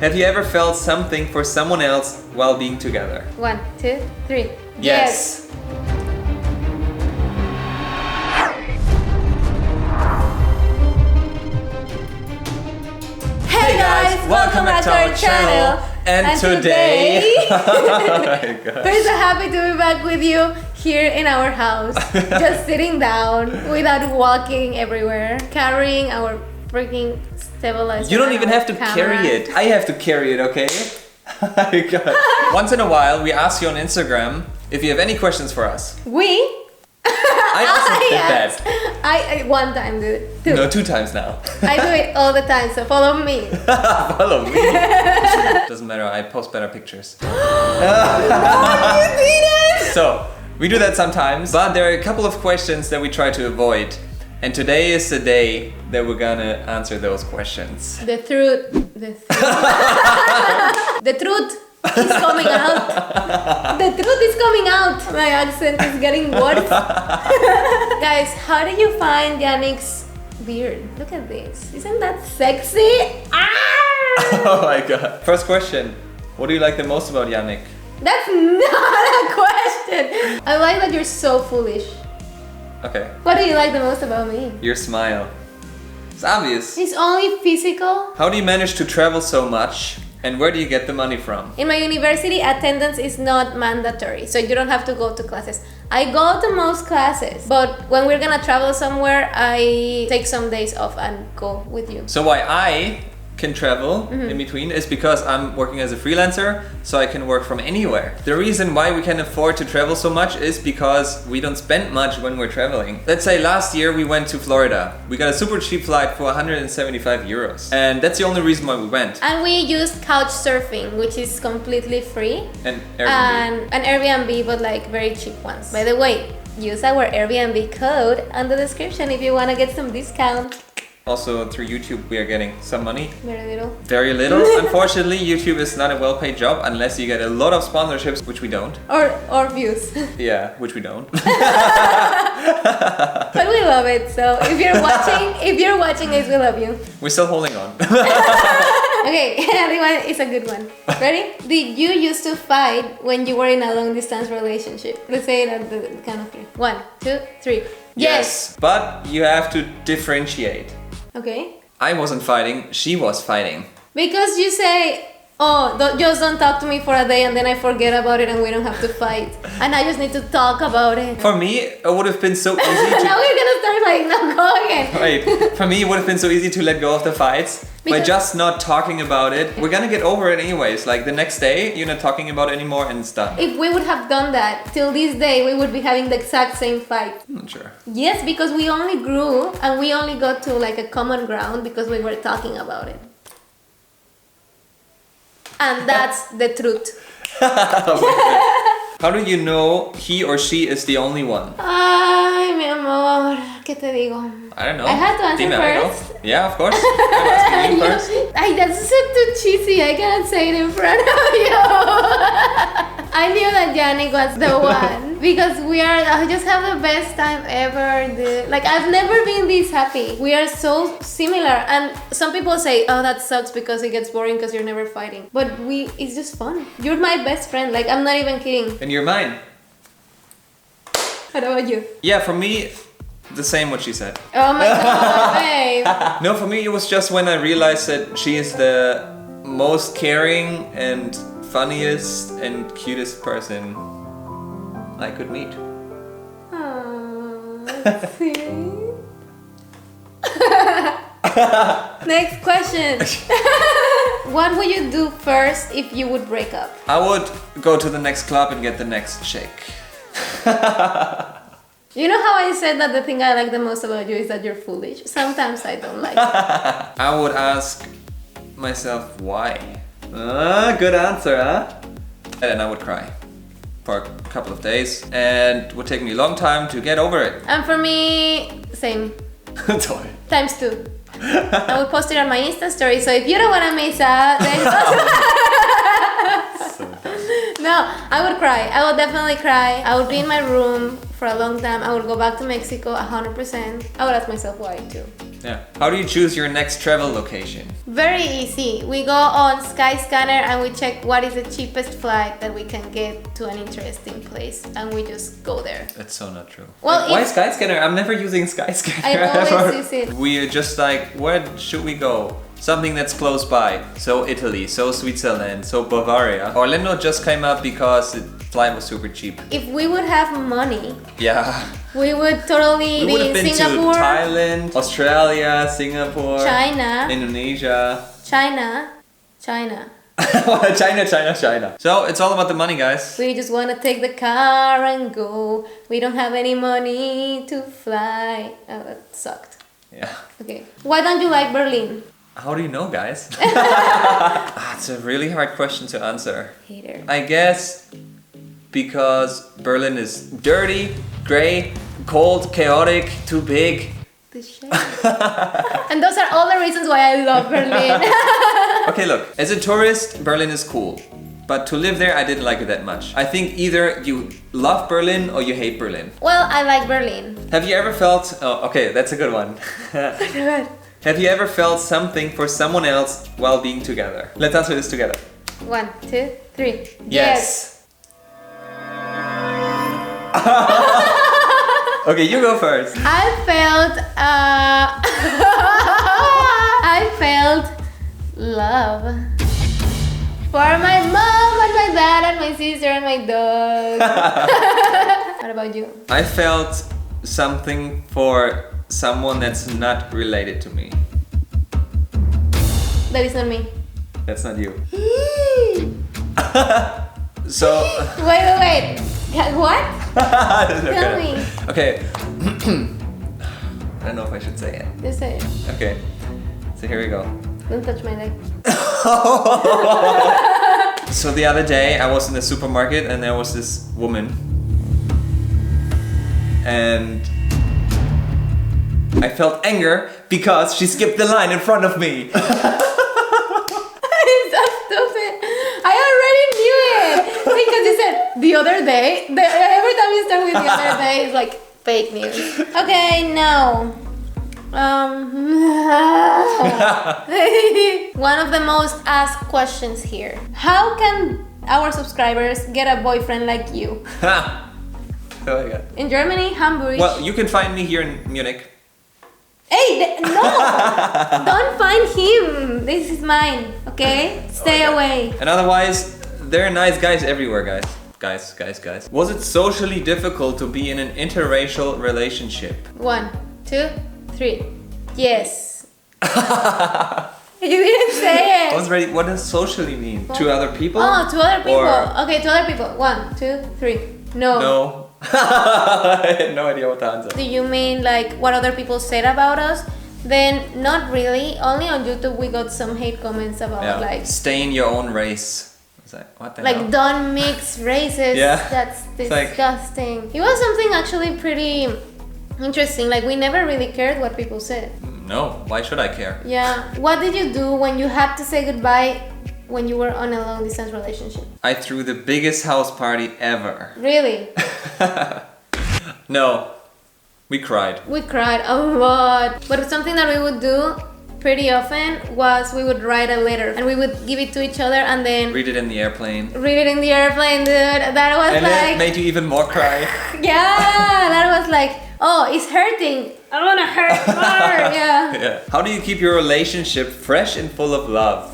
Have you ever felt something for someone else while being together? 1, 2, 3. Yes. Hey guys, welcome back to our channel. And today, oh my gosh. We're so happy to be back with you here in our house, just sitting down without walking everywhere, carrying our freaking stabilizer. You don't even have to carry it. I have to carry it, okay? My God. Once in a while, we ask you on Instagram if you have any questions for us. I also did that. I one time, dude. Two. No, 2 times now. I do it all the time, so follow me. Follow me. Doesn't matter, I post better pictures. You did it! So, we do that sometimes, but there are a couple of questions that we try to avoid. And today is the day that we're gonna answer those questions. The truth is coming out. The truth is coming out. My accent is getting worse. Guys, how do you find Yannick's beard? Look at this. Isn't that sexy? Oh my God. First question. What do you like the most about Yannick? That's not a question. I like that you're so foolish. Okay. What do you like the most about me? Your smile. It's obvious. It's only physical. How do you manage to travel so much? And where do you get the money from? In my university, attendance is not mandatory, so you don't have to go to classes. I go to most classes, but when we're gonna travel somewhere, I take some days off and go with you. So why I can travel in between is because I'm working as a freelancer, so I can work from anywhere. The reason why we can afford to travel so much is because we don't spend much when we're traveling. Let's say last year we went to Florida. We got a super cheap flight for 175 euros. And that's the only reason why we went. And we used couch surfing, which is completely free. And Airbnb. And an Airbnb, but like very cheap ones. By the way, use our Airbnb code on the description if you want to get some discount. Also through YouTube we are getting some money. Very little. Very little. Unfortunately, YouTube is not a well-paid job unless you get a lot of sponsorships, which we don't. Or views. Yeah, which we don't. But we love it. So if you're watching this, we love you. We're still holding on. Okay, another one is a good one. Ready? Did you used to fight when you were in a long distance relationship? Let's say it at the count of 3. 1, 2, 3. Yes. But you have to differentiate. Okay. I wasn't fighting, she was fighting. Because you say, oh, just don't talk to me for a day and then I forget about it and we don't have to fight. And I just need to talk about it. For me, it would have been so easy to... Now we're gonna start like, no, go again. Wait, for me it would have been so easy to let go of the fights. By just not talking about it. We're gonna get over it anyways. Like the next day, you're not talking about it anymore and it's done. If we would have done that, till this day, we would be having the exact same fight. I'm not sure. Yes, because we only grew and we only got to like a common ground because we were talking about it. And that's the truth. How do you know he or she is the only one? Ay, mi amor, ¿qué te digo? I don't know. I had to answer Dime first. algo. Yeah, of course. I'm asking you first. Ay, that's too cheesy. I cannot say it in front of you. I knew that Yannick was the one because I just have the best time ever, dude. Like, I've never been this happy. We are so similar. And some people say, oh, that sucks because it gets boring because you're never fighting. But it's just fun. You're my best friend. Like, I'm not even kidding. And you're mine. What about you? Yeah, for me, the same what she said. Oh my God, babe. No, for me it was just when I realized that she is the most caring and funniest and cutest person I could meet. Aww, that's sweet. Next question. What would you do first if you would break up? I would go to the next club and get the next chick. You know how I said that the thing I like the most about you is that you're foolish? Sometimes I don't like it. I would ask myself why. Good answer, huh? And then I would cry for a couple of days and it would take me a long time to get over it. And for me, same. Toll. Times 2. I would post it on my Insta story, so if you don't want to miss out, then no, I would cry. I would definitely cry. I would be in my room for a long time. I would go back to Mexico 100%. I would ask myself why too. Yeah. How do you choose your next travel location? Very easy. We go on Skyscanner and we check what is the cheapest flight that we can get to an interesting place, and we just go there. That's so not true. Well, why Skyscanner? I'm never using Skyscanner. I always use it. We're just like, where should we go? Something that's close by. So Italy, so Switzerland, so Bavaria. Orlando just came up because the flight was super cheap. If we would have money, Yeah. we would totally We would be have in been Singapore, to Thailand, Australia, Singapore, China, Indonesia. China. China. So it's all about the money, guys. We just want to take the car and go. We don't have any money to fly. Oh, that sucked. Yeah. Okay. Why don't you like Berlin? How do you know, guys? It's a really hard question to answer. Hater. I guess because Berlin is dirty, grey, cold, chaotic, too big. The shade. And those are all the reasons why I love Berlin. Okay, look, as a tourist, Berlin is cool. But to live there, I didn't like it that much. I think either you love Berlin or you hate Berlin. Well, I like Berlin. Have you ever felt... Oh, okay, that's a good one. Have you ever felt something for someone else while being together? Let's answer this together. 1, 2, 3. Yes. Okay, you go first. I felt love for my mom and my dad and my sister and my dog. What about you? I felt something for someone that's not related to me. That is not me. That's not you. So... Wait. What? Tell me. Okay. I don't know if I should say it. Just say it. Okay. So here we go. Don't touch my leg. So the other day I was in the supermarket and there was this woman. And I felt anger because she skipped the line in front of me. It's so stupid. I already knew it. Because you said the other day. Every time you start with the other day, it's like fake news. Okay, no. One of the most asked questions here. How can our subscribers get a boyfriend like you? Oh my god. In Germany, Hamburg. Well, you can find me here in Munich. Hey, no! Don't find him. This is mine, okay? Stay away. And otherwise, there are nice guys everywhere, guys. Guys. Was it socially difficult to be in an interracial relationship? 1, 2, 3. Yes. You didn't say I it. was ready. What does socially mean? To other people? Oh, to other people. Or- Okay, to other people. 1, 2, 3. No. No. I had no idea what to answer. Do you mean like what other people said about us? Then not really. Only on YouTube we got some hate comments about Yeah. like Stay in your own race. It's like, what the like hell? don't mix races. Yeah. That's It's like- disgusting. It was something actually pretty interesting. Like we never really cared what people said. No, why should I care? Yeah. What did you do when you had to say goodbye when you were on a long distance relationship? I threw the biggest house party ever. Really? No, we cried. We cried a lot. But something that we would do pretty often was we would write a letter and we would give it to each other and then Read it in the airplane. read it in the airplane, dude. That was And like, it made you even more cry. yeah, that was like, oh, it's hurting. I wanna hurt more. Yeah. Yeah. How do you keep your relationship fresh and full of love?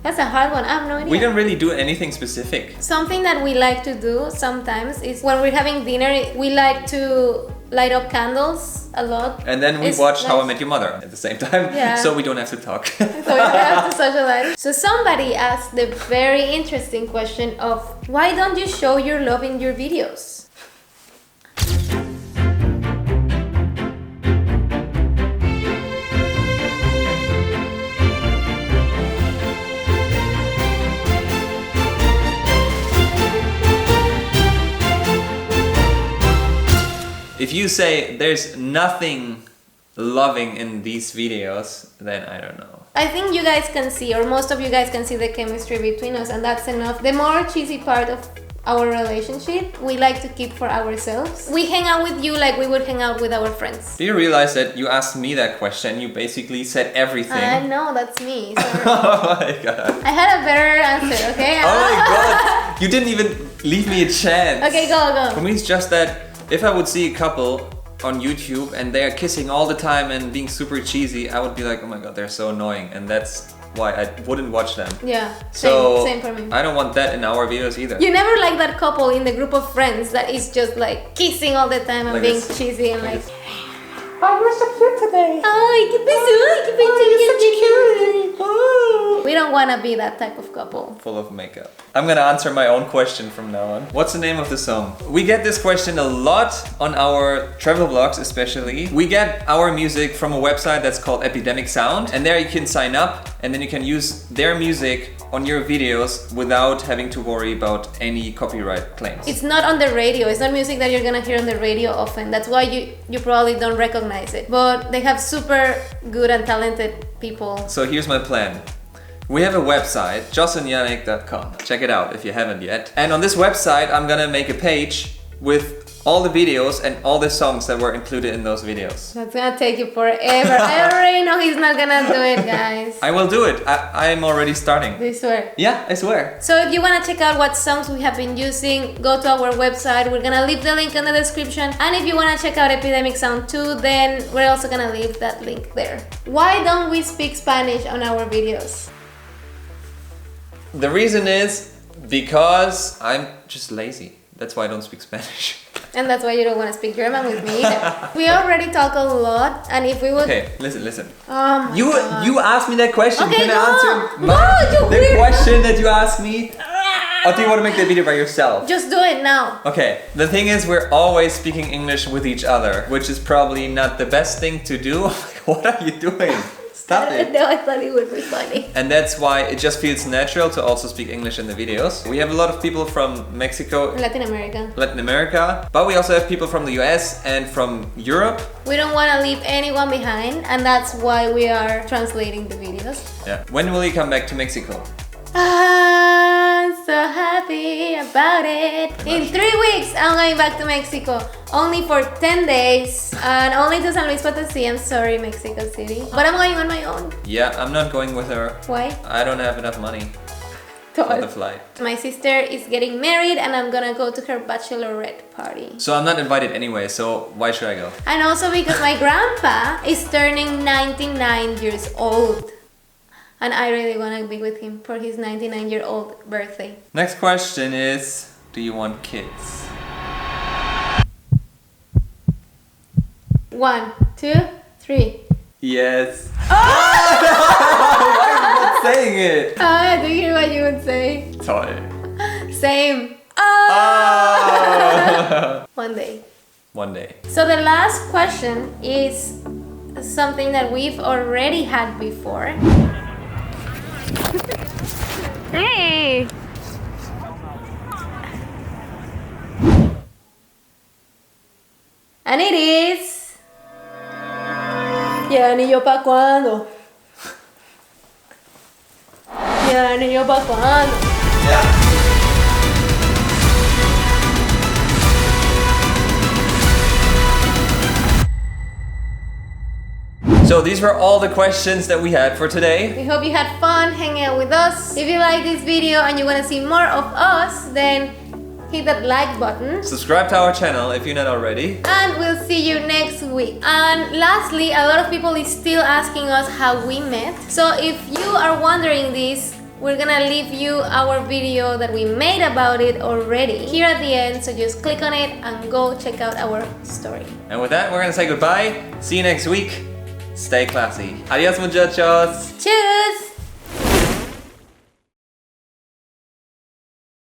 That's a hard one. I have no idea. We don't really do anything specific. Something that we like to do sometimes is when we're having dinner, we like to light up candles a lot. And then we It's watch How I nice. Met Your Mother at the same time. Yeah. So we don't have to talk. So we have to socialize. So somebody asked the very interesting question of why don't you show your love in your videos? If you say there's nothing loving in these videos, then I don't know. I think you guys can see, or most of you guys can see the chemistry between us, and that's enough. The more cheesy part of our relationship, we like to keep for ourselves. We hang out with you like we would hang out with our friends. Do you realize that you asked me that question? You basically said everything. I know, that's me. Sorry. Oh my god. I had a better answer, okay? Oh my god. You didn't even leave me a chance. Okay, go. For me, it's just that if I would see a couple on YouTube and they are kissing all the time and being super cheesy, I would be like, oh my god, they're so annoying. And that's why I wouldn't watch them. Yeah, So same for me. I don't want that in our videos either. You never like that couple in the group of friends that is just like kissing all the time and Like being this. cheesy and like Oh, you're so cute today. ay, qué beso, qué beso, Oh. we don't want to be that type of couple. Full of makeup. I'm gonna answer my own question from now on. What's the name of the song? We get this question a lot on our travel vlogs especially. We get our music from a website that's called Epidemic Sound, and there you can sign up and then you can use their music on your videos without having to worry about any copyright claims. It's not on the radio. It's not music that you're gonna hear on the radio often. That's why you probably don't recognize it. But they have super good and talented people. So here's my plan. We have a website, jossandyannick.com. Check it out if you haven't yet. And on this website, I'm gonna make a page with all the videos and all the songs that were included in those videos. That's gonna take you forever. I already know he's not gonna do it, guys. I will do it. I'm already starting. I swear. Yeah, I swear. So if you want to check out what songs we have been using, go to our website. We're gonna leave the link in the description. And if you want to check out Epidemic Sound too, then we're also gonna leave that link there. Why don't we speak Spanish on our videos? The reason is because I'm just lazy. That's why I don't speak Spanish. And that's why you don't want to speak German with me either. We already talk a lot, and if we would... Okay, listen. Oh my God. You asked me that question. Okay, Can I no. answer No, you the weird. question that you asked me? Or do you want to make the video by yourself? Just do it now. Okay, the thing is we're always speaking English with each other, which is probably not the best thing to do. What are you doing? Stop it. No, I thought it would be funny. And that's why it just feels natural to also speak English in the videos. We have a lot of people from Mexico, Latin America. Latin America, but we also have people from the US and from Europe. We don't want to leave anyone behind, and that's why we are translating the videos. Yeah. When will you come back to Mexico? I'm so happy about it. In 3 weeks, I'm going back to Mexico. Only for 10 days. And only to San Luis Potosí. I'm sorry, Mexico City. But I'm going on my own. Yeah, I'm not going with her. Why? I don't have enough money for the flight. My sister is getting married and I'm gonna go to her bachelorette party. So I'm not invited anyway, so why should I go? And also because my grandpa is turning 99 years old. And I really want to be with him for his 99-year-old birthday. Next question is, do you want kids? 1, 2, 3. Yes. Why are you not saying it? I do hear what you would say. Toll. Same. Oh. One day. One day. So the last question is something that we've already had before. Hey! And it is... Ya ni yo pa' cuando. Ya ni yo pa' cuando. Yeah. So these were all the questions that we had for today. We hope you had fun hanging out with us. If you like this video and you want to see more of us, then hit that like button. Subscribe to our channel if you're not already. And we'll see you next week. And lastly, a lot of people is still asking us how we met. So if you are wondering this, we're gonna leave you our video that we made about it already here at the end. So just click on it and go check out our story. And with that, we're gonna say goodbye. See you next week. Stay classy. Adios, muchachos. Cheers!